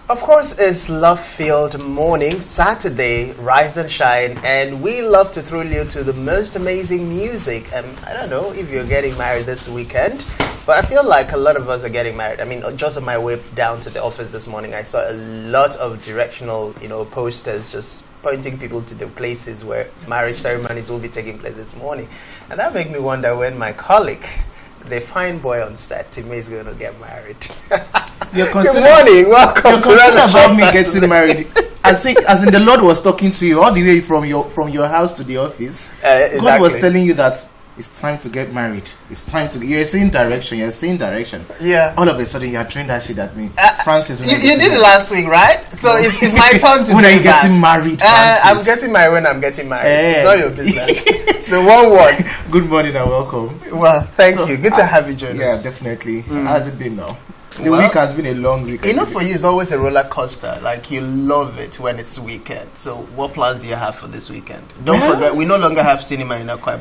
Of course, it's love-filled morning, Saturday, rise and shine, and we love to thrill you to the most amazing music. I don't know if you're getting married this weekend, but I feel like a lot of us are getting married. I mean, just on my way down to the office this morning, I saw a lot of directional, posters just pointing people to the places where marriage ceremonies will be taking place this morning. And that made me wonder when my colleague, the fine boy on set, Timmy, is going to get married. Good morning, welcome to about me getting married. As in the Lord was talking to you all the way from your house to the office. Exactly. God was telling you that it's time to get married. It's time to. You're seeing direction. Yeah. All of a sudden, you're throwing that shit at me, Francis. You did it last week, right? So it's my turn to. When are you getting married, Francis? I'm getting married when I'm getting married. It's not your business. So one word. Good morning and welcome. Well, thank you. Good to have you join us. Yeah, definitely. How's it been now? The week has been a long week. For you, it's always a roller coaster. Like, you love it when it's weekend. So, what plans do you have for this weekend? Don't forget, we no longer have cinema in Akwa.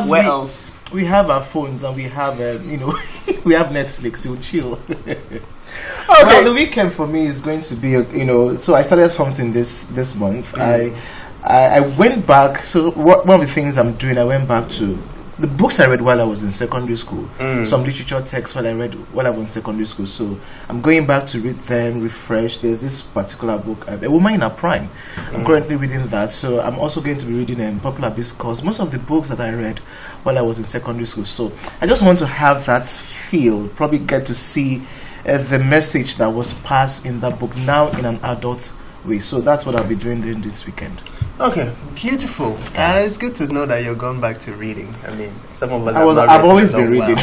Where else? We have our phones and we have, we have Netflix. We'll chill. Okay. Well, the weekend for me is going to be, so I started something this month. I went back. So, one of the things I'm doing, I went back to the books I read while I was in secondary school, some literature texts while I was in secondary school. So I'm going back to read them, refresh. There's this particular book, A Woman in Her Prime. I'm currently reading that. So I'm also going to be reading Popular Discourse, most of the books that I read while I was in secondary school. So I just want to have that feel, probably get to see the message that was passed in that book now in an adult way. So that's what I'll be doing during this weekend. Okay, beautiful. It's good to know that you're going back to reading. I mean, some of us I've always been reading.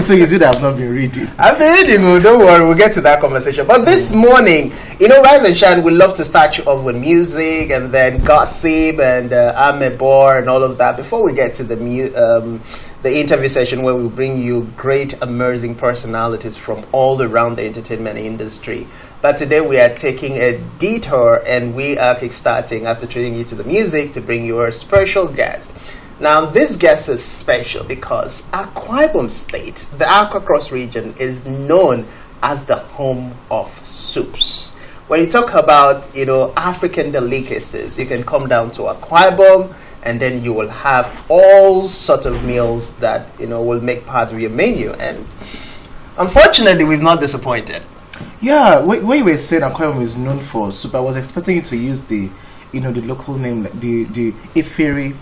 So you see that I've not been reading. I've been reading. Don't worry, we'll get to that conversation. But this morning, Rise and Shine, we love to start you off with music and then gossip and I'm a bore and all of that. Before we get to the interview session where we bring you great, amazing personalities from all around the entertainment industry. But today we are taking a detour and we are kickstarting after treating you to the music to bring you our special guest. Now, this guest is special because Akwa Ibom State, the Akwa Cross region, is known as the home of soups. When you talk about, African delicacies, you can come down to Akwa Ibom and then you will have all sorts of meals that, will make part of your menu. And unfortunately, we've not disappointed. Yeah, when you were saying Akwa Ibom is known for soup, I was expecting you to use the local name, the Efere.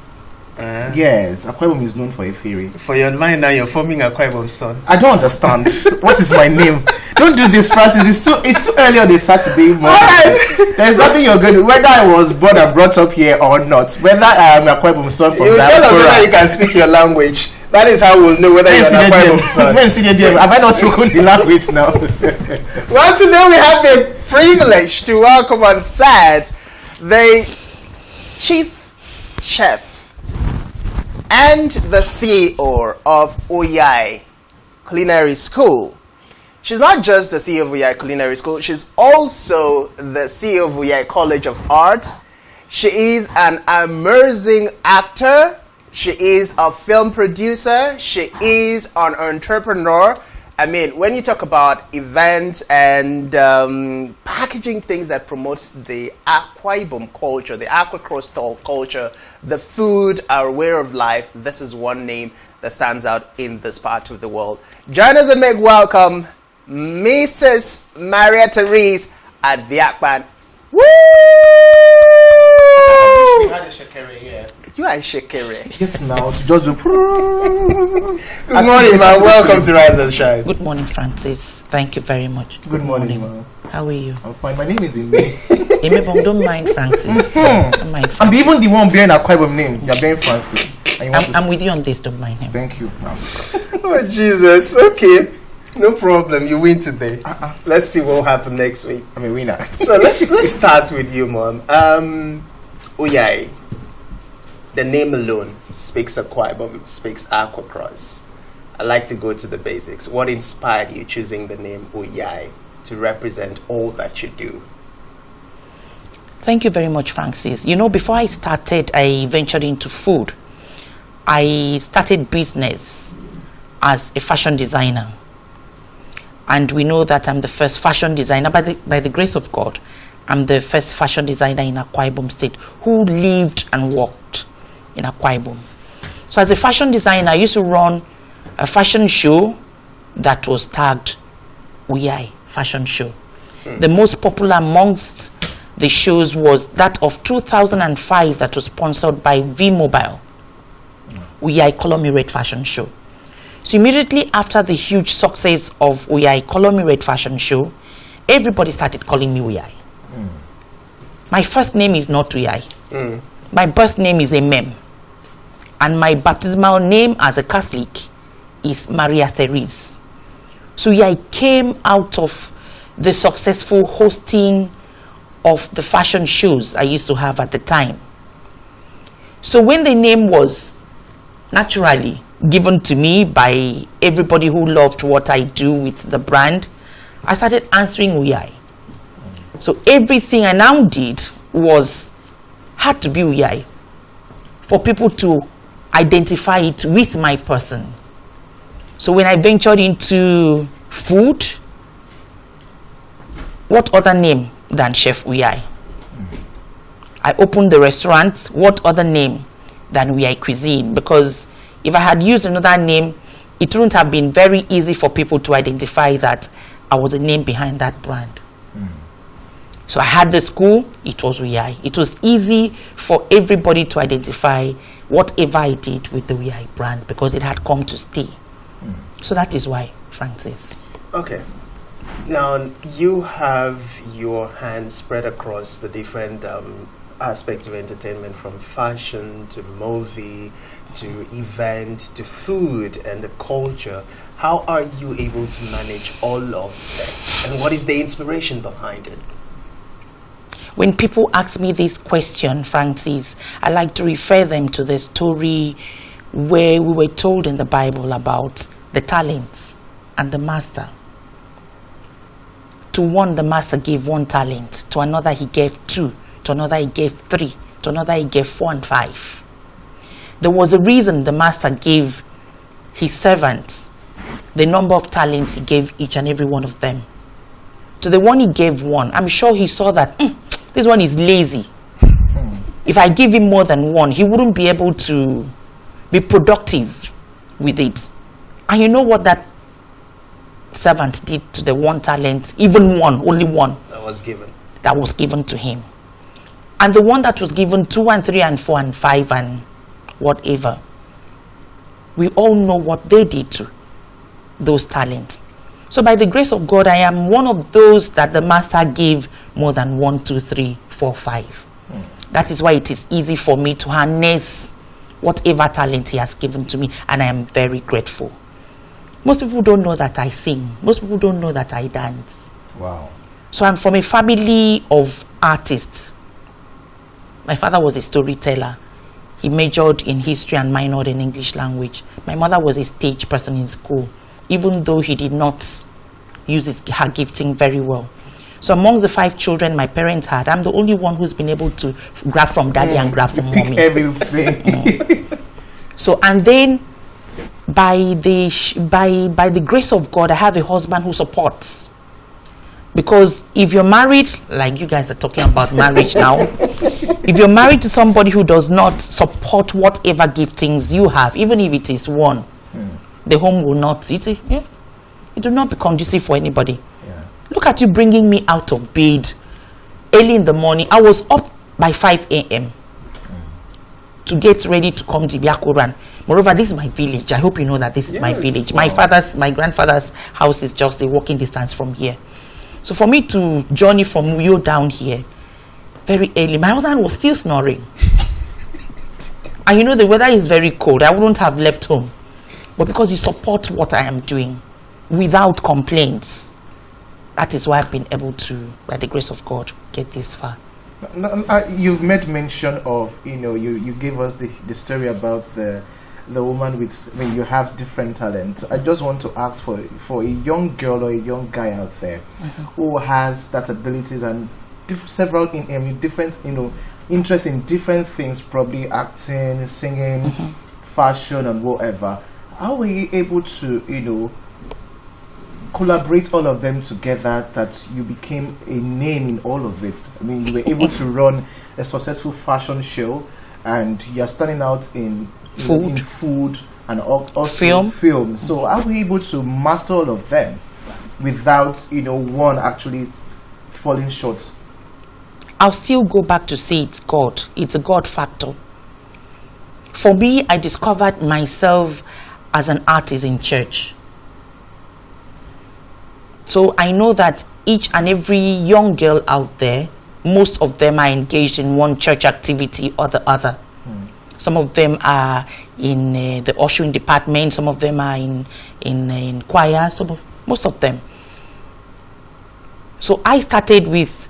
Yes, Akwa Ibom is known for Efere. For your mind now, you're forming Akwa Ibom son. I don't understand. What is my name? Don't do this, Francis. It's too early on a Saturday morning. Right. There's nothing you're going to do. Whether I was born and brought up here or not, whether I am Akwa Ibom son from diaspora. You tell us whether you can speak your language. That is how we'll know whether you're an Akwa Ibom son. Have I not spoken the language now? Well, today we have the privilege to welcome on set the chief chef and the CEO of Uyai Culinary School. She's not just the CEO of Uyai Culinary School, she's also the CEO of Uyai College of Art. She is an amazing actor. She is a film producer. She is an entrepreneur. I mean, when you talk about events and packaging things that promotes the Akwa Ibom culture, the Akwa Cross culture, the food, our way of life, this is one name that stands out in this part of the world. Join us and make welcome Mrs. Maria Therese at the Akpan. Woo! I wish we had a shekere here. You are a shekere. Yes, now to just do. Good morning, man. Welcome to Rise and Shine. Good morning, Francis. Thank you very much. Good morning, man. How are you? I'm fine. My name is Ibom. Ibom, don't mind Francis. Don't mind Francis. I'm even the one bearing Akwa Ibom name. You're bearing Francis. I'm with you on this. Don't mind him. Thank you, ma'am. Oh, Jesus. Okay. No problem. You win today. Let's see what will happen next week. I'm a winner. So let's start with you, Mom. Uyai. The name alone speaks Akwa Ibom, speaks Akwa Cross. I'd like to go to the basics. What inspired you choosing the name Uyai to represent all that you do? Thank you very much, Francis. Before I started, I ventured into food. I started business as a fashion designer. And we know that I'm the first fashion designer, by the grace of God. I'm the first fashion designer in Akwa Ibom State who lived and worked in Akwa Ibom. So as a fashion designer, I used to run a fashion show that was tagged Uyai Fashion Show. The most popular amongst the shows was that of 2005 that was sponsored by V-Mobile. Uyai Color Me Red Fashion Show. So immediately after the huge success of Uyai Color Me Red Fashion Show, everybody started calling me Uyai. My first name is not Uyai. My birth name is Emem. And my baptismal name as a Catholic is Maria Therese. So Uyai came out of the successful hosting of the fashion shows I used to have at the time. So when the name was naturally given to me by everybody who loved what I do with the brand, I started answering Uyai. So everything I now did had to be Uyai for people to identify it with my person. So when I ventured into food, what other name than Chef Uyai? I opened the restaurant, what other name than Uyai Cuisine? Because if I had used another name, it wouldn't have been very easy for people to identify that I was the name behind that brand. So I had the school, it was Uyai. It was easy for everybody to identify whatever I did with the Uyai brand because it had come to stay. So that is why, Francis. Okay. Now, you have your hands spread across the different aspects of entertainment, from fashion to movie to event to food and the culture. How are you able to manage all of this? And what is the inspiration behind it? When people ask me this question, Francis, I like to refer them to the story where we were told in the Bible about the talents and the master. To one, the master gave 1 talent. To another, he gave 2. To another, he gave 3. To another, he gave 4 and 5. There was a reason the master gave his servants the number of talents he gave each and every one of them. To the one he gave 1, I'm sure he saw that this one is lazy. If I give him more than 1, he wouldn't be able to be productive with it. And you know what that servant did to the 1 talent? Even 1, only 1. That was given to him. And the one that was given 2 and 3 and 4 and 5 and whatever, we all know what they did to those talents. So by the grace of God, I am one of those that the master gave more than 1, 2, 3, 4, 5. That is why it is easy for me to harness whatever talent he has given to me, and I am very grateful. Most people don't know that I sing. Most people don't know that I dance. Wow. So I'm from a family of artists. My father was a storyteller. He majored in history and minored in English language. My mother was a stage person in school, even though he did not use her gifting very well. So among the 5 children my parents had, I'm the only one who's been able to grab from daddy and grab from mommy. Everything. So, and then by the grace of God, I have a husband who supports. Because if you're married, like you guys are talking about marriage now, if you're married to somebody who does not support whatever giftings you have, even if it is 1, the home will not, it will not be conducive for anybody. Yeah. Look at you bringing me out of bed early in the morning. I was up by 5 a.m. to get ready to come to Biakoran. Moreover, this is my village. I hope you know that this is my village. Wow. My grandfather's house is just a walking distance from here. So for me to journey from Uyo down here very early, my husband was still snoring. And you know, the weather is very cold. I wouldn't have left home. But because he supports what I am doing without complaints, that is why I've been able to, by the grace of God, get this far. You've made mention of, you gave us the story about the woman with, you have different talents. I just want to ask for a young girl or a young guy out there who has that abilities and several different interests in different things, probably acting, singing, fashion and whatever. How were you able to collaborate all of them together that you became a name in all of it? I mean, you were able to run a successful fashion show, and you are standing out in food and also film. So how were you able to master all of them without, one actually falling short? I'll still go back to say it's God. It's a God factor. For me, I discovered myself as an artist in church. So I know that each and every young girl out there, most of them are engaged in one church activity or the other. Some of them are in the ushering department. Some of them are in choir. Most of them. So I started with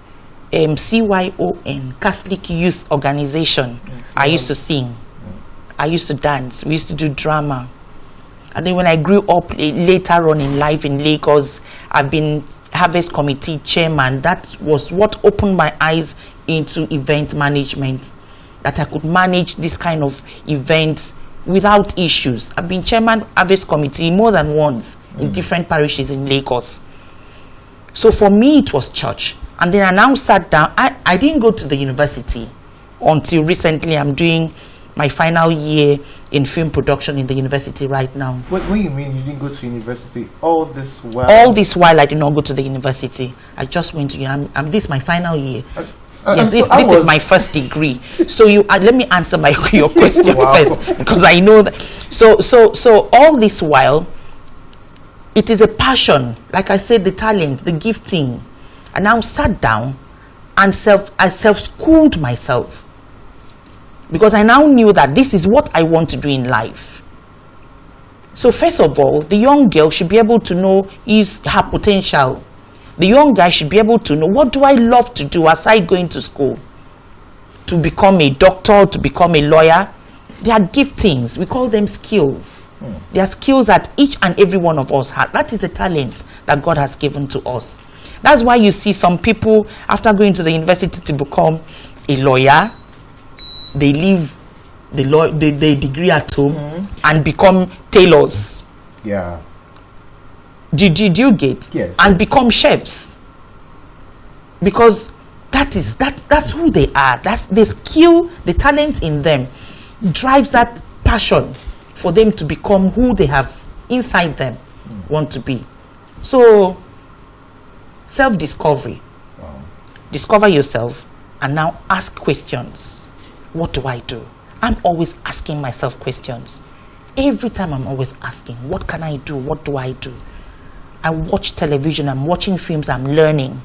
CYON, Catholic Youth Organization. Yes, I used to sing. I used to dance. We used to do drama. And then when I grew up later on in life in Lagos, I've been Harvest Committee chairman. That was what opened my eyes into event management, that I could manage this kind of events without issues. I've been chairman Harvest Committee more than once in different parishes in Lagos. So for me, it was church. And then I now sat down. I didn't go to the university until recently. I'm doing my final year in film production in the university right now. What do you mean you didn't go to university all this while? All this while I did not go to the university. I just went to this is my final year. Yes, this is my first degree. So let me answer your question first, because I know that. So all this while, it is a passion. Like I said, the talent, the gifting. I now sat down and I self-schooled myself, because I now knew that this is what I want to do in life. So first of all, the young girl should be able to know her potential. The young guy should be able to know, what do I love to do aside going to school? To become a doctor, to become a lawyer. They are giftings. We call them skills. They are skills that each and every one of us has. That is a talent that God has given to us. That's why you see some people, after going to the university to become a lawyer, they leave the degree at home and become tailors. Yeah. Did you get? Yes. And become chefs. Because that's who they are. That's the skill, the talent in them drives that passion for them to become who they have inside them want to be. So self-discovery. Wow. Discover yourself and now ask questions. What do I do? I'm always asking myself questions. Every time I'm always asking, what can I do? What do I do? I watch television, I'm watching films, I'm learning.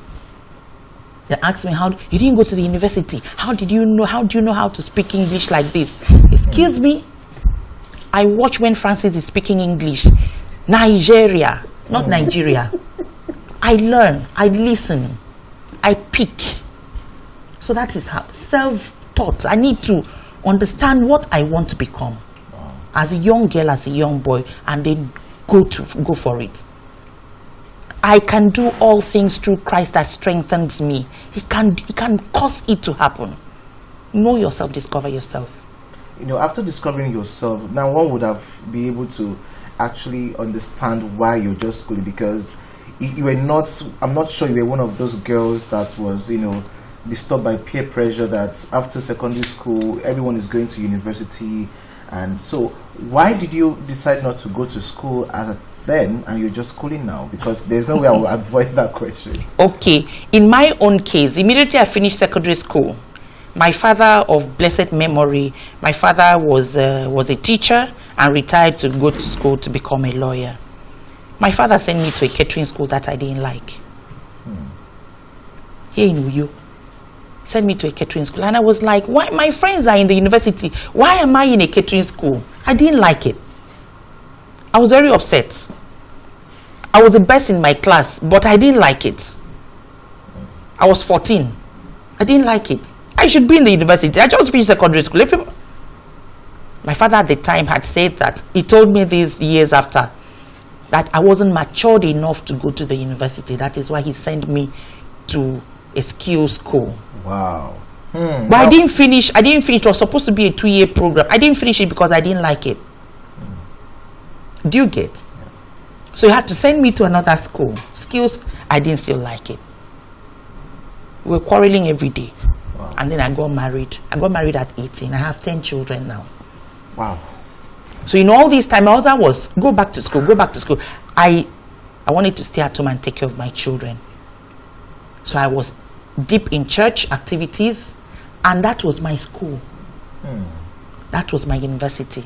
They ask me, you didn't go to the university. How do you know how to speak English like this? Excuse me? I watch when Francis is speaking English. Nigeria, not Nigeria. I learn, I listen, I pick. So that is how self-taught. I need to understand what I want to become as a young girl, as a young boy, and then go for it. I can do all things through Christ that strengthens me. He can cause it to happen. Know yourself, discover yourself. After discovering yourself, now one would have been able to actually understand why you're just schooling, because you were not, I'm not sure you were one of those girls that was, disturbed by peer pressure, that after secondary school, everyone is going to university. And so why did you decide not to go to school then, and you're just schooling now? Because there's no way I will avoid that question. Okay, in my own case, immediately I finished secondary school, my father of blessed memory, my father was a teacher and retired to go to school to become a lawyer. My father sent me to a catering school that I didn't like. Here in Uyai. Sent me to a catering school, and I was like, why? My friends are in the university. Why am I in a catering school? I didn't like it. I was very upset. I was the best in my class, but I didn't like it. I was 14. I didn't like it. I should be in the university. I just finished secondary school. My father at the time had said that, he told me these years after, that I wasn't matured enough to go to the university. That is why he sent me to a skill school. Wow. But I didn't finish. It was supposed to be a 2-year program. I didn't finish it because I didn't like it. Do you get? So he had to send me to another school. Skills, I didn't still like it. We were quarreling every day. Wow. And then I got married. I got married at 18. I have 10 children now. Wow. So in all this time, my husband was, go back to school, go back to school. I wanted to stay at home and take care of my children. So I was deep in church activities, and that was my school. That was my university.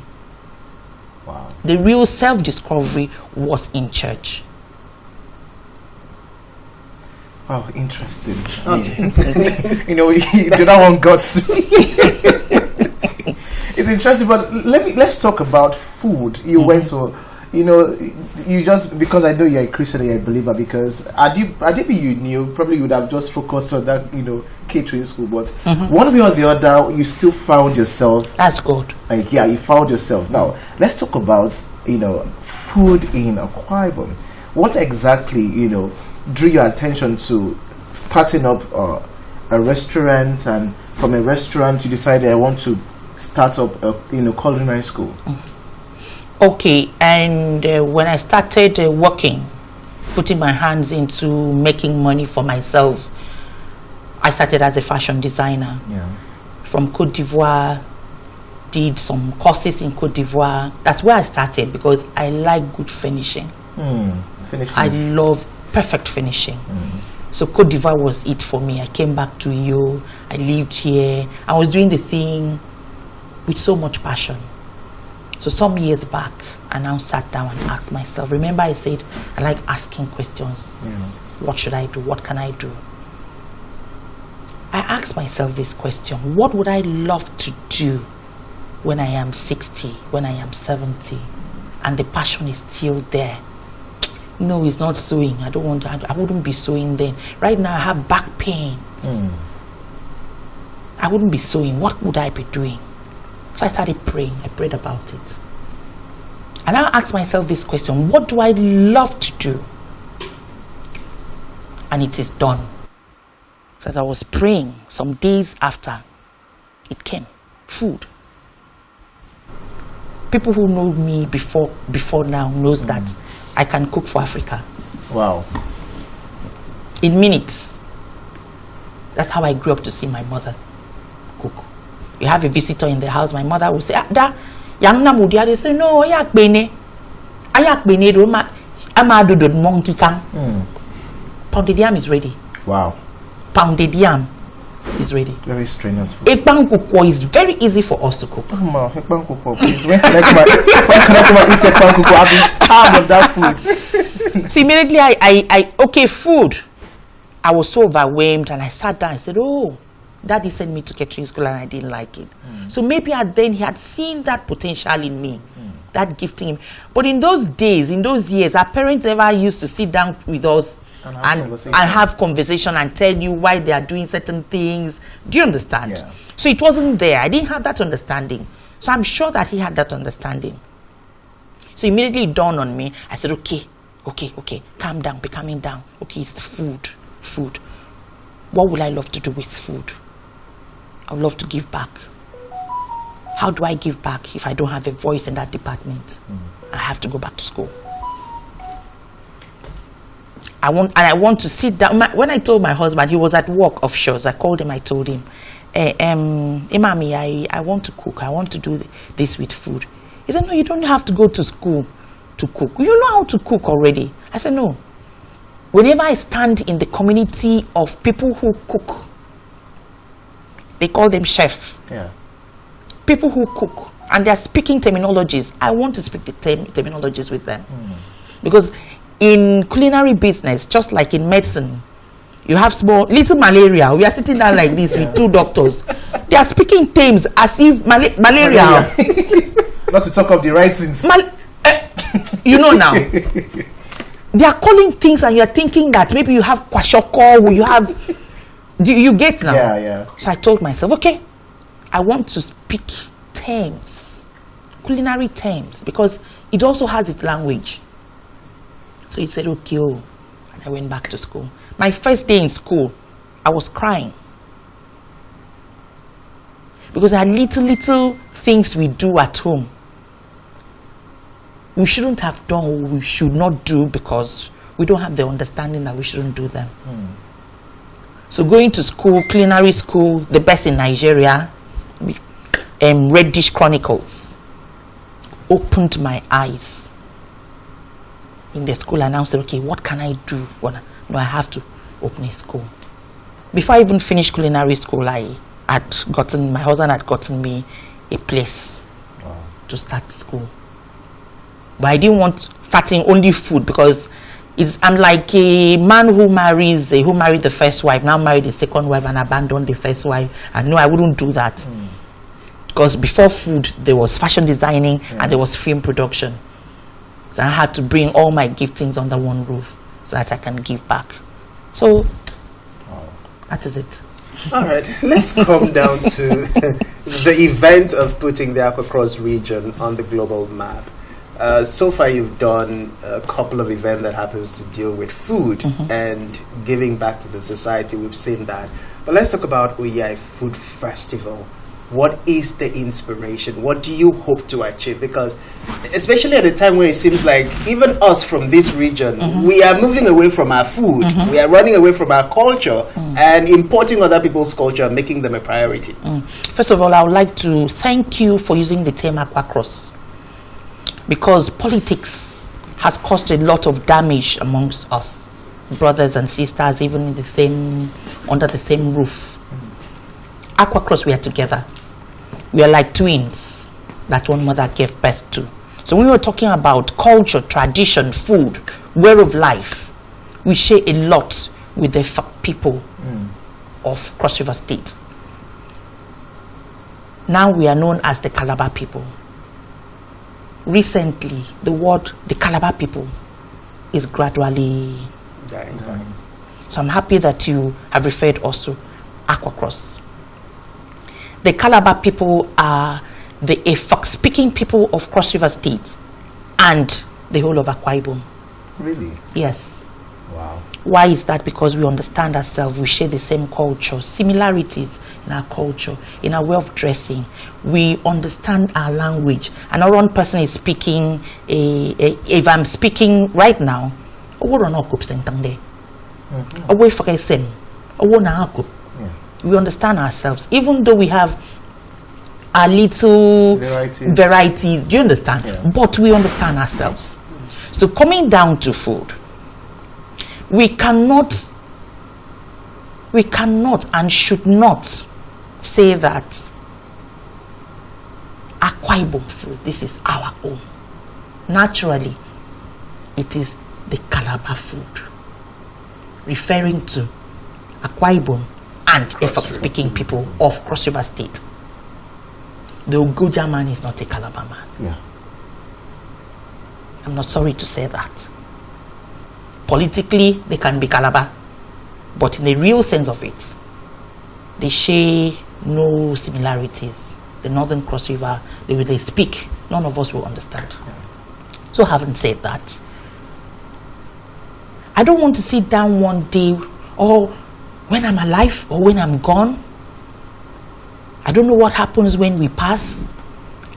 Wow. The real self-discovery was in church. Oh, interesting. You know, the other one got it's interesting, but let's talk about food. You went to, you know, you just, because I know you're a Christian and you're a believer, because Adibi, you knew, probably you would have just focused on that, you know, catering school, but one way or the other, you still found yourself. That's good. Like, yeah, you found yourself. Now, let's talk about, you know, food in Akwa Ibom. What exactly, you know, drew your attention to starting up a restaurant, and from a restaurant you decided I want to start up a, you know, culinary school? Okay, and when I started working, putting my hands into making money for myself, I started as a fashion designer. Yeah. From Cote d'Ivoire, did some courses in Cote d'Ivoire. That's where I started, because I like good finishing. I love perfect finishing. So Cote d'Ivoire was it for me. I came back to Uyai. I lived here. I was doing the thing with so much passion. So some years back, I now sat down and asked myself. Remember, I said I like asking questions. What should I do? What can I do? I asked myself this question: what would I love to do when I am 60, when I am 70, and the passion is still there? No, it's not sewing. I don't want to. I wouldn't be sewing then. Right now, I have back pain. I wouldn't be sewing. What would I be doing? So I started praying. I prayed about it. And I asked myself this question: what do I love to do? And it is done. So as I was praying, some days after, it came. Food. People who know me before now knows that I can cook for Africa. Wow. In minutes. That's how I grew up to see my mother cook. You have a visitor in the house, my mother will say, "Da, yang na mudia." They say, "No, ayak bene do ma amado do monkey kang." Pounded yam is ready. Wow. Pounded yam is ready. Very strenuous food. Ekpang kukwo is very easy for us to cook. Ekpang kukwo, please. When can I eat ekpang kukwo? I've been starved of that food. So immediately I okay, food. I was so overwhelmed, and I sat down and said, "Oh, Daddy sent me to catering school and I didn't like it." So maybe then he had seen that potential in me, that gifting. But in those days, in those years, our parents never used to sit down with us and have conversation and tell you why they are doing certain things. Do you understand? Yeah. So it wasn't there. I didn't have that understanding. So I'm sure that he had that understanding. So immediately it dawned on me. I said, okay, calm down, be calming down. Okay, it's food. What would I love to do with food? I would love to give back. How do I give back if I don't have a voice in that department? I have to go back to school. I want to sit down. When I told my husband, he was at work offshore. I called him. I told him, Imami, I want to cook. I want to do this with food. He said, "No, you don't have to go to school to cook. You know how to cook already." I said, "No. Whenever I stand in the community of people who cook, they call them chef. Yeah. People who cook, and they are speaking terminologies. I want to speak the terminologies with them. Because in culinary business, just like in medicine, you have little malaria. We are sitting down like this with two doctors. They are speaking terms as if malaria. Not to talk of the right things. You know now. They are calling things, and you are thinking that maybe you have kwashoko, you have. Do you get now? Yeah. So I told myself, okay, I want to speak terms, culinary terms, because it also has its language. So he said, okay, and I went back to school. My first day in school, I was crying. Because there are little things we do at home. we shouldn't have done or we should not do because we don't have the understanding that we shouldn't do them. So going to school, culinary school, the best in Nigeria, Red Dish Chronicles, opened my eyes in the school, and I said, okay, what can I do? No, I have to open a school. Before I even finished culinary school, my husband had gotten me a place to start school. But I didn't want starting only food because I'm like a man who married the first wife, now married the second wife and abandoned the first wife. And no, I wouldn't do that. Because before food, there was fashion designing and there was film production. So I had to bring all my giftings under one roof so that I can give back. So that is it. All right, let's come down to the event of putting the Akwa Cross region on the global map. So far, you've done a couple of events that happens to deal with food and giving back to the society. We've seen that. But let's talk about Uyai Food Festival. What is the inspiration? What do you hope to achieve? Because especially at a time where it seems like even us from this region, we are moving away from our food. We are running away from our culture and importing other people's culture and making them a priority. First of all, I would like to thank you for using the term Akwa Cross, because politics has caused a lot of damage amongst us, brothers and sisters, even in under the same roof. Akwa Cross, we are together. We are like twins that one mother gave birth to. So when we were talking about culture, tradition, food, way of life, we share a lot with the people of Cross River State. Now we are known as the Calabar people. Recently, the Calabar people is gradually dying. So I'm happy that you have referred also Akwa Cross. The Calabar people are the Efik-speaking people of Cross River State and the whole of Akwa Ibom. Really? Yes. Wow. Why is that? Because we understand ourselves. We share the same culture, similarities in our culture, in our way of dressing. We understand our language. And our own person is speaking, if I'm speaking right now, we understand ourselves, even though we have our little varieties. Do you understand? Yeah. But we understand ourselves. So coming down to food, we cannot and should not say that Akwa Ibom food, this is our own. Naturally, it is the Calabar food, referring to Akwa Ibom and Efik-speaking people of Cross River State. The Ogoja man is not a Calabar man. Yeah. I'm not sorry to say that. Politically, they can be Calabar, but in the real sense of it, they share no similarities. The Northern Cross River, they speak, none of us will understand. Yeah. So having said that, I don't want to sit down one day or when I'm alive or when I'm gone. I don't know what happens when we pass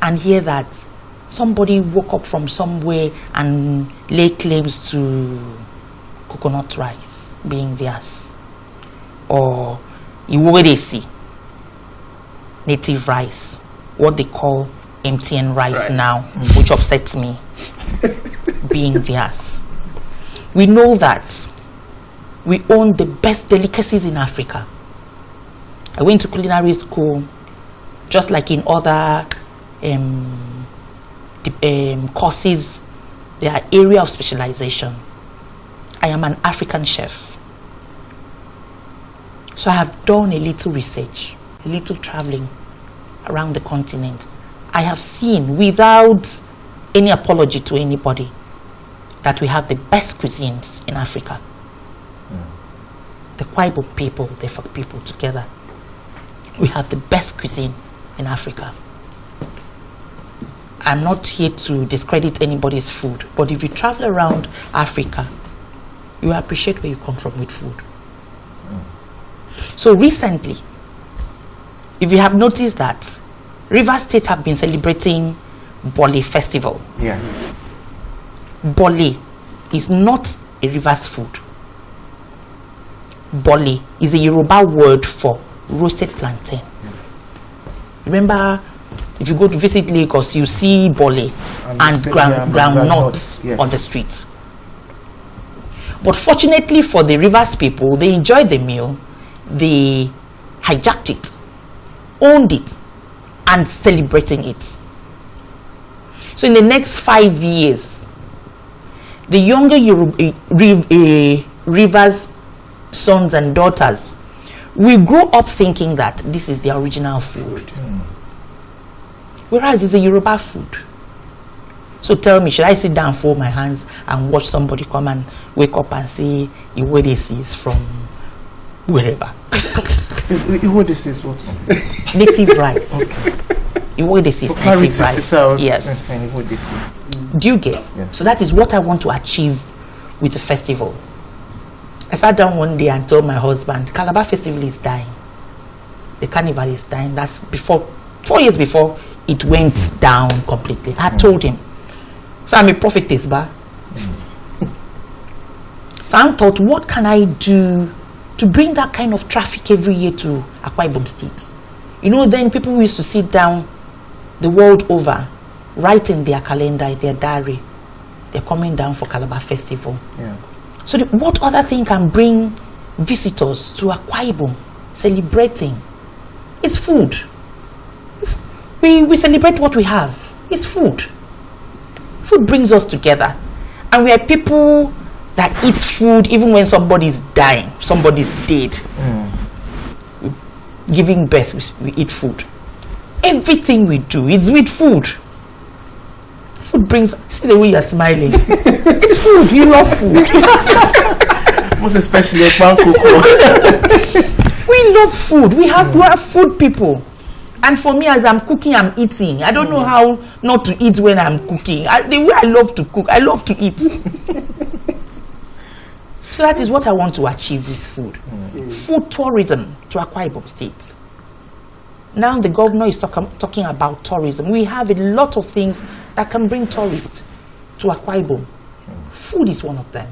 and hear that somebody woke up from somewhere and lay claims to coconut rice being theirs, or Iwodesi, native rice, what they call MTN rice now, which upsets me, being theirs. We know that we own the best delicacies in Africa. I went to culinary school, just like in other courses, there are area of specialization. I am an African chef. So I have done a little research, a little traveling around the continent. I have seen, without any apology to anybody, that we have the best cuisines in Africa. The Akwa Ibom people, the Efik people together, we have the best cuisine in Africa. I'm not here to discredit anybody's food, but if you travel around Africa, you appreciate where you come from with food. So recently, if you have noticed that River State have been celebrating Bole Festival. Yeah. Bole is not a river's food. Bole is a Yoruba word for roasted plantain. Remember, if you go to visit Lagos, you see bole and groundnuts on the street. But fortunately for the rivers people, they enjoyed the meal, they hijacked it, owned it, and celebrating it. So in the next 5 years, the younger rivers sons and daughters will grow up thinking that this is the original food, whereas it's a Yoruba food. So tell me, should I sit down, fold my hands, and watch somebody come and wake up and say Iwedesi is from wherever? Iwedesi is what? Native rice. Okay. Iwedesi is native rice. Yes. Do you get? Yeah. So that is what I want to achieve with the festival. I sat down one day and told my husband, Calabar Festival is dying. The carnival is dying. That's 4 years before it went down completely. I told him. So I'm a prophetess, ba. So I thought, what can I do to bring that kind of traffic every year to Akwa Ibom State? You know, then people used to sit down the world over, write in their calendar, in their diary, they're coming down for Calabar Festival. Yeah. So what other thing can bring visitors to Akwa Ibom celebrating? It's food. We celebrate what we have. It's food. Food brings us together. And we are people that eat food even when somebody's dying, somebody's dead. Giving birth, we eat food. Everything we do is with food. Food brings, see the way you're smiling. It's food, you love food. Most especially Pankoko. We love food. We are food people. And for me, as I'm cooking, I'm eating. I don't know how not to eat when I'm cooking. The way I love to cook, I love to eat. So that is what I want to achieve with food. Food tourism to Akwa Ibom State. Now the governor is talking about tourism. We have a lot of things that can bring tourists to Akwa Ibom. Food is one of them.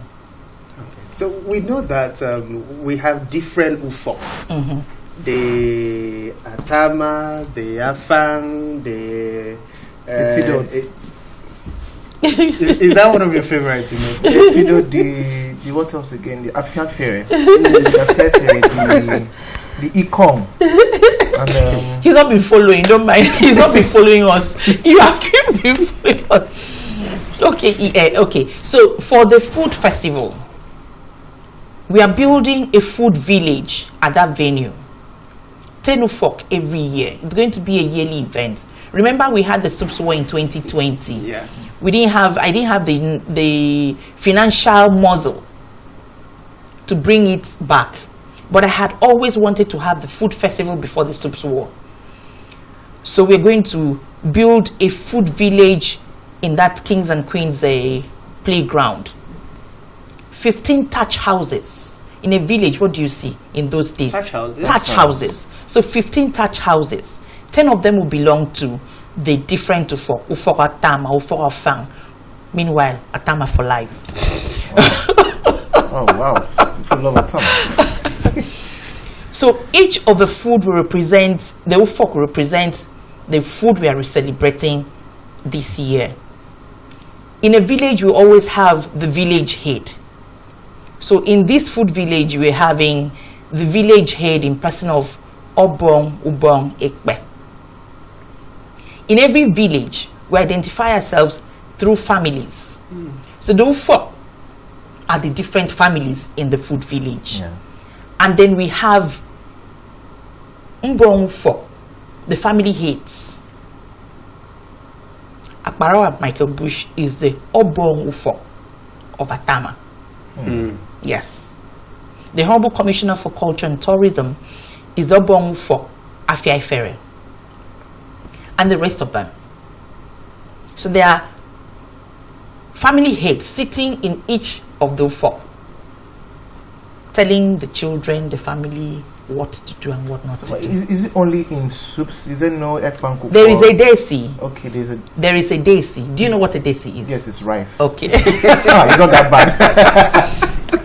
Okay. So we know that we have different ufok. The Atama, the Afang, the is that one of your favorites? The what else again? The Afiafere, the Ikong. And, he's not been following. Don't mind. He's not been following us. You have been following us. Okay. So for the food festival, we are building a food village at that venue. 10 ufok every year. It's going to be a yearly event. Remember, we had the Soups War in 2020. Yeah. I didn't have the financial muscle to bring it back. But I had always wanted to have the food festival before the Soups War. So we're going to build a food village in that Kings and Queens playground. 15 thatch houses. In a village, what do you see in those days? Thatch houses? Thatch houses. So 15 thatch houses. 10 of them will belong to the different ufok. Ufok Atama, ufok Afang. Meanwhile, Atama for life. Oh, wow. People love Atama. So each of the food will represent, the ufok will represent the food we are celebrating this year. In a village, we always have the village head. So in this food village, we're having the village head in person of Obong, Ubong, Ekpe. In every village, we identify ourselves through families. So the ufok are the different families in the food village. Yeah. And then we have Mbong ufok, the family heads. Akbarawa Michael Bush is the Obong ufok of Atama. Yes. The Honorable Commissioner for Culture and Tourism is the Obong ufok Afiafere. And the rest of them. So there are family heads sitting in each of the ufok, telling the children, the family, what to do and what not to do. Is it only in soups? Is there no ekpan cook? There is a desi. Okay, there is a desi. Do you know what a desi is? Yes, it's rice. Okay. It's not that bad.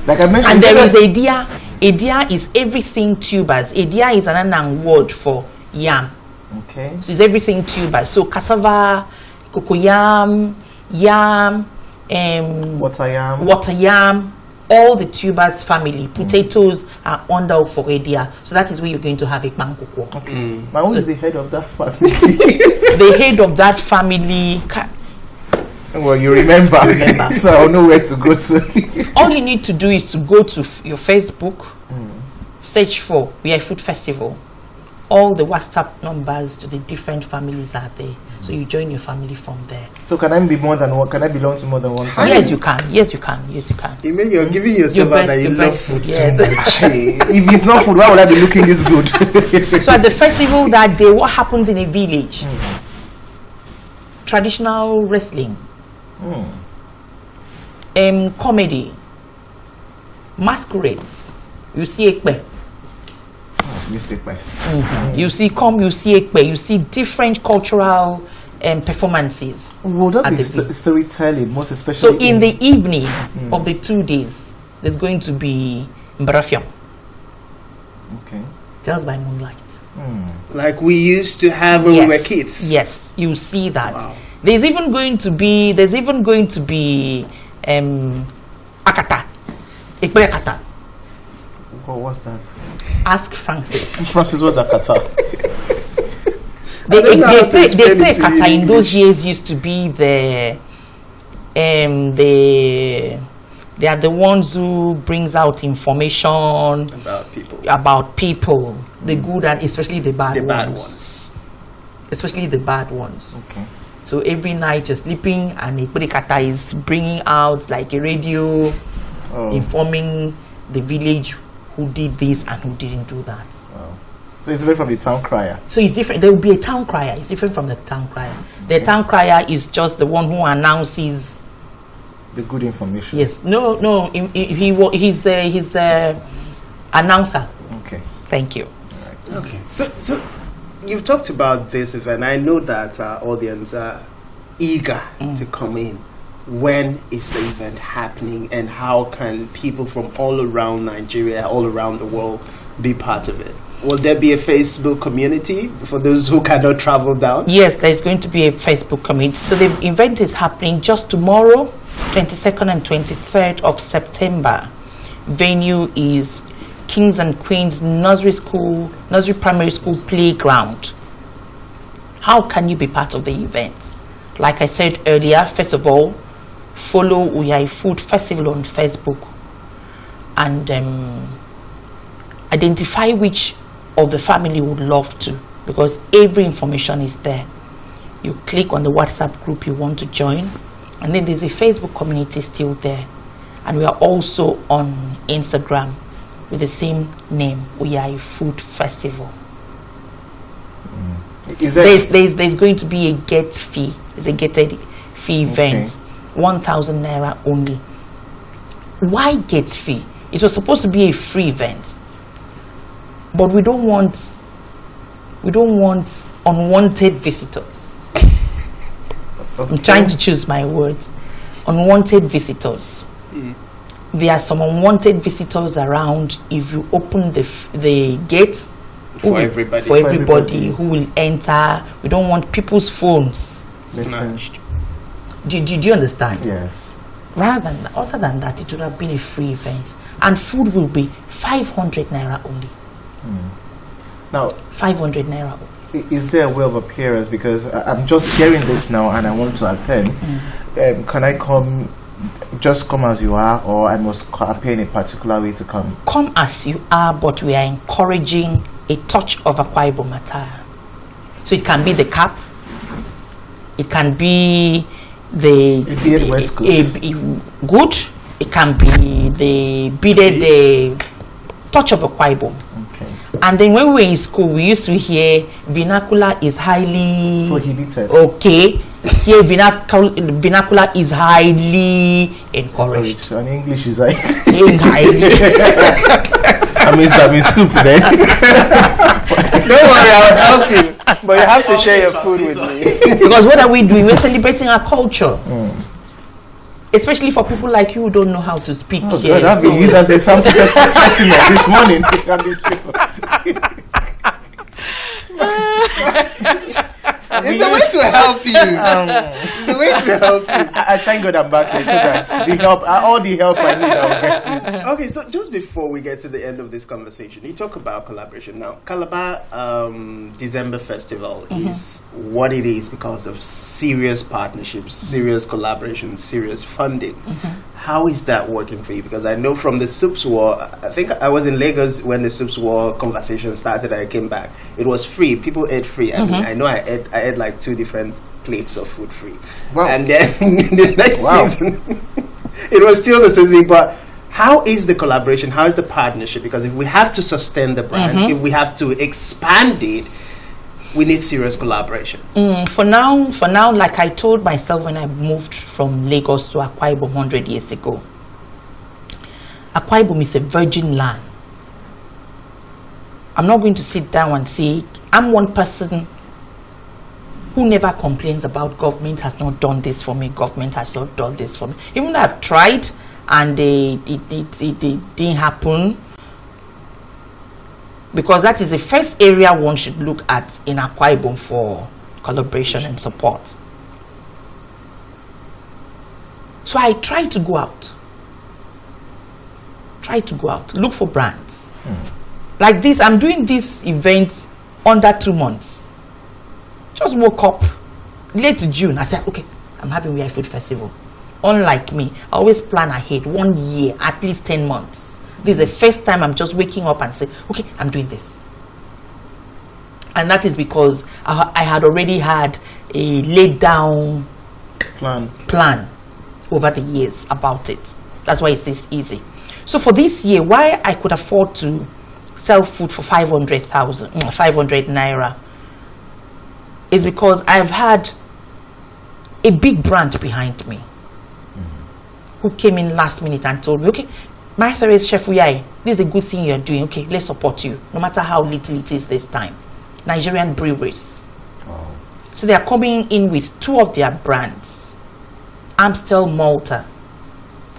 Like I mentioned. And there is a dia. A dia is everything tubers. A dia is an Anang word for yam. Okay. So it's everything tubers. So cassava, cocoyam, yam, water yam, all the tubers family. Potatoes are under for a dia. So that is where you're going to have a pankukwo. Okay. Now who is the head of that family? The head of that family. Well, you remember. So I'll know where to go to. All you need to do is to go to your Facebook, search for Uyai Food Festival. All the WhatsApp numbers to the different families are there. So you join your family from there. So can I be more than one? Can I belong to more than one family? Yes, you can. Yes, you can. Yes, you can. You mean you're giving yourself that you love food yes. too much? If it's not food, why would I be looking this good? So at the festival that day, what happens in a village? Traditional wrestling. Comedy, masquerades. You see ekpe. You see you see ekpe. You see different cultural performances. Would that be storytelling, most especially? So in the evening of the 2 days, there's going to be mbarafiam. Okay. Just by moonlight. Like we used to have when we were kids. Yes, you see that. Wow. There's even going to be akata. Ekpe akata. Oh, what's that? Ask Francis. Francis, what's akata? They play akata in those years used to be they are the ones who brings out information about people, the good and especially the bad ones. Especially the bad ones. Okay. So every night you're sleeping and a kata is bringing out like a radio, informing the village who did this and who didn't do that. Wow. So it's different from the town crier. So it's different. There will be a town crier. It's different from the town crier. The town crier is just the one who announces the good information. Yes. No. He's the announcer. Okay. Thank you. Right. Okay. So you've talked about this event. I know that our audience are eager to come in. When is the event happening, and how can people from all around Nigeria, all around the world, be part of it? Will there be a Facebook community for those who cannot travel down? Yes, there's going to be a Facebook community. So the event is happening just tomorrow, 22nd and 23rd of September. Venue is Kings and Queens Nursery Primary School Playground. How can you be part of the event? Like I said earlier, first of all, follow Uyai Food Festival on Facebook and identify which of the family would love to, because every information is there. You click on the WhatsApp group you want to join, and then there's a Facebook community still there, and we are also on Instagram with the same name, Uyai Food Festival. There's going to be a get fee. It's a gated fee event, 1,000 naira only. Why get fee? It was supposed to be a free event, but we don't want unwanted visitors. I'm trying to choose my words. Unwanted visitors. There are some unwanted visitors around. If you open the gate for everybody who will enter, we don't want people's phones snatched. Do you understand? Yes. Other than that, it would have been a free event, and food will be 500 naira only. Now, 500 naira only. Is there a way of appearance? Because I'm just hearing this now and I want to attend. Can I come as you are, or I must appear in a particular way to come? Come as you are, but we are encouraging a touch of Akwa Ibom attire. So it can be the cap, it can be the good, it can be the beaded touch of Akwa Ibom. And then when we were in school, we used to hear vernacular is highly prohibited. Okay, here vernacular is highly encouraged. And English is highly. I mean soup then. Don't worry, I'll help you. But you have to share your food with me. Because what are we doing? We're celebrating our culture. Especially for people like you who don't know how to speak. Oh, God, I've been used as a sample specimen this morning. It's a way to help you. It's a way to help you. I thank God I'm back here so that the help, all the help I need, I'll get it. Okay, so just before we get to the end of this conversation, you talk about collaboration. Now, Calabar December Festival is what it is because of serious partnerships, serious collaboration, serious funding. How is that working for you? Because I know from the Soups War, I think I was in Lagos when the Soups War conversation started. I came back. It was free. People ate free. I mean, I know I ate like 2 different plates of food free. Wow. And then the next season, it was still the same thing. But how is the collaboration? How is the partnership? Because if we have to sustain the brand, if we have to expand it, we need serious collaboration. For now, like I told myself when I moved from Lagos to Akwa Ibom 100 years ago, Akwa Ibom is a virgin land. I'm not going to sit down and say, I'm one person who never complains about government has not done this for me, government has not done this for me. Even though I've tried and it didn't happen, because that is the first area one should look at in Akwa Ibom for collaboration and support. So I try to go out. Look for brands. Like this, I'm doing this event under 2 months. Just woke up late June. I said, okay, I'm having Uyai Food Festival. Unlike me, I always plan ahead 1 year, at least 10 months. This is the first time I'm just waking up and say, okay, I'm doing this. And that is because I had already had a laid down plan over the years about it. That's why it's this easy. So for this year, why I could afford to sell food for 500 naira is because I've had a big brand behind me who came in last minute and told me, okay, Martha is Chef Uyai, this is a good thing you're doing. Okay, let's support you, no matter how little it is this time. Nigerian breweries. Oh. So they are coming in with 2 of their brands, Amstel Malta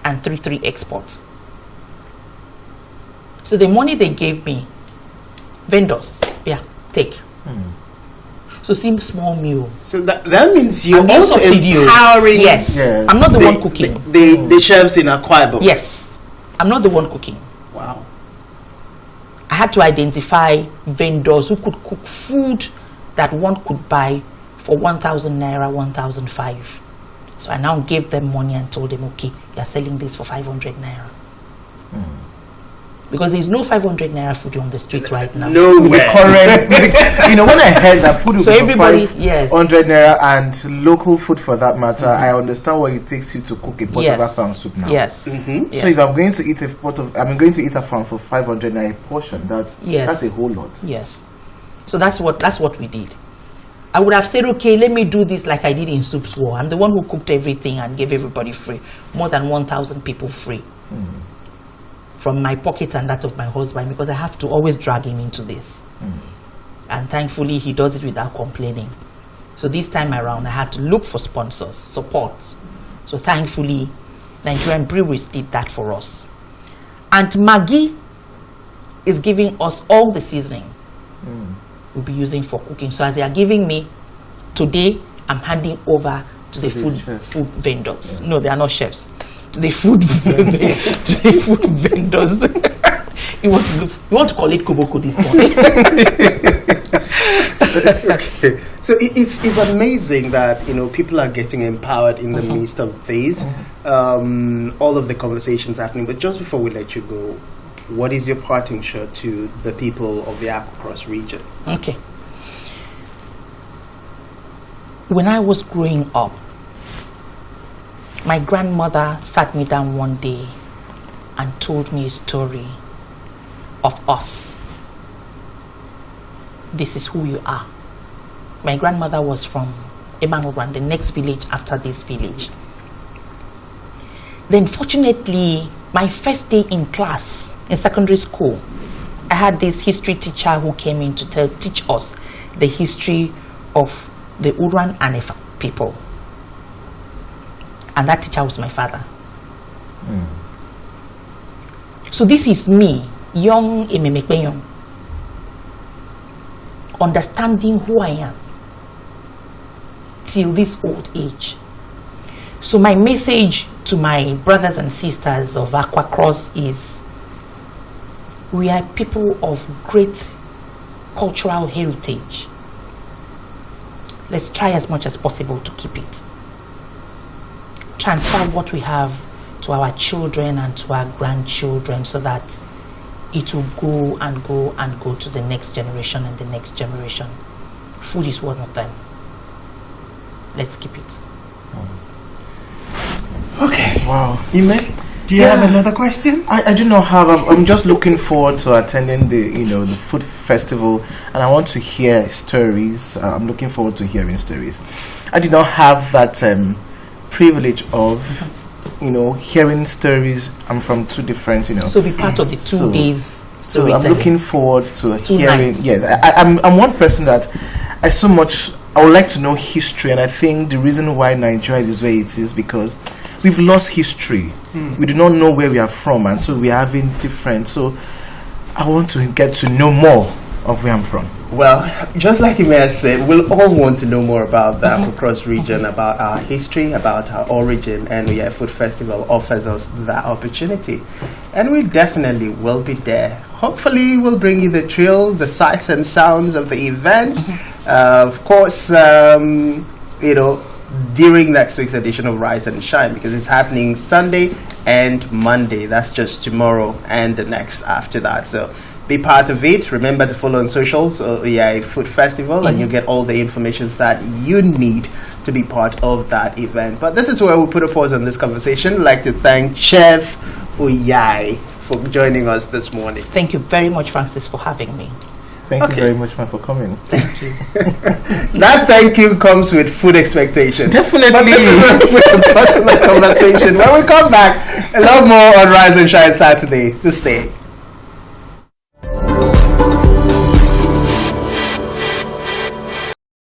and 33 Export. So the money they gave me, vendors, take. So seem small meal. So that means you're also empowering. Yes. I'm not the one cooking. The chefs in Akwa Ibom. Yes. I'm not the one cooking. Wow. I had to identify vendors who could cook food that one could buy for 1,000 naira, 1,005. So I now gave them money and told them, okay, you're selling this for 500 naira. Because there's no 500 naira food on the street right now. Nowhere. You know, when I heard that food so everybody, 500 naira and local food for that matter, I understand what it takes you to cook a pot of afang soup now. Yes. So if I'm going to eat a pot of, I'm going to eat afang for 500 naira portion. That's a whole lot. Yes. So that's what we did. I would have said, okay, let me do this like I did in Soups War. I'm the one who cooked everything and gave everybody free. More than 1,000 people free. From my pocket and that of my husband, because I have to always drag him into this. And thankfully, he does it without complaining. So this time around, I had to look for sponsors, support. So thankfully, Nigerian breweries did that for us. And Maggi is giving us all the seasoning we'll be using for cooking. So as they are giving me, today, I'm handing over to the food vendors. No, they are not chefs. To the food vendors. You want to call it Koboko this morning. Okay. So it's amazing that people are getting empowered in the midst of this. All of the conversations happening. But just before we let you go, what is your parting shot to the people of the Akwa region? Okay. When I was growing up, my grandmother sat me down one day and told me a story of us. This is who you are. My grandmother was from Emmanuel, the next village after this village. Then fortunately, my first day in class in secondary school, I had this history teacher who came in to teach us the history of the Uran and Efa people. And that teacher was my father. So this is me, young Ememekpeyon, understanding who I am till this old age. So my message to my brothers and sisters of Akwa Cross is, we are people of great cultural heritage. Let's try as much as possible to keep it. Transfer what we have to our children and to our grandchildren so that it will go and go and go to the next generation and the next generation. Food is one of them. Let's keep it. Okay. Wow. Do you have another question? I do not have. I'm just looking forward to attending the food festival, and I want to hear stories. I'm looking forward to hearing stories. I did not have that privilege of hearing stories. I'm from two different So be part of the 2 days. So I'm looking forward to hearing. Nights. Yes, I'm one person that I would like to know history, and I think the reason why Nigeria is where it is because we've lost history. We do not know where we are from, and so we are having different. So I want to get to know more of where I'm from. Well, just like you may have said, we'll all want to know more about the Akwa Cross region, about our history, about our origin, and Uyai Food Festival offers us that opportunity. And we definitely will be there. Hopefully, we'll bring you the thrills, the sights and sounds of the event. Of course, during next week's edition of Rise and Shine, because it's happening Sunday and Monday. That's just tomorrow and the next after that. So be part of it. Remember to follow on socials, Uyai Food Festival, and you get all the information that you need to be part of that event. But this is where we put a pause on this conversation. I'd like to thank Chef Uyai for joining us this morning. Thank you very much, Francis, for having me. Thank you very much, man, for coming. Thank you. That thank you comes with food expectations. Definitely. But this is a personal conversation. When we come back, a lot more on Rise and Shine Saturday. To stay.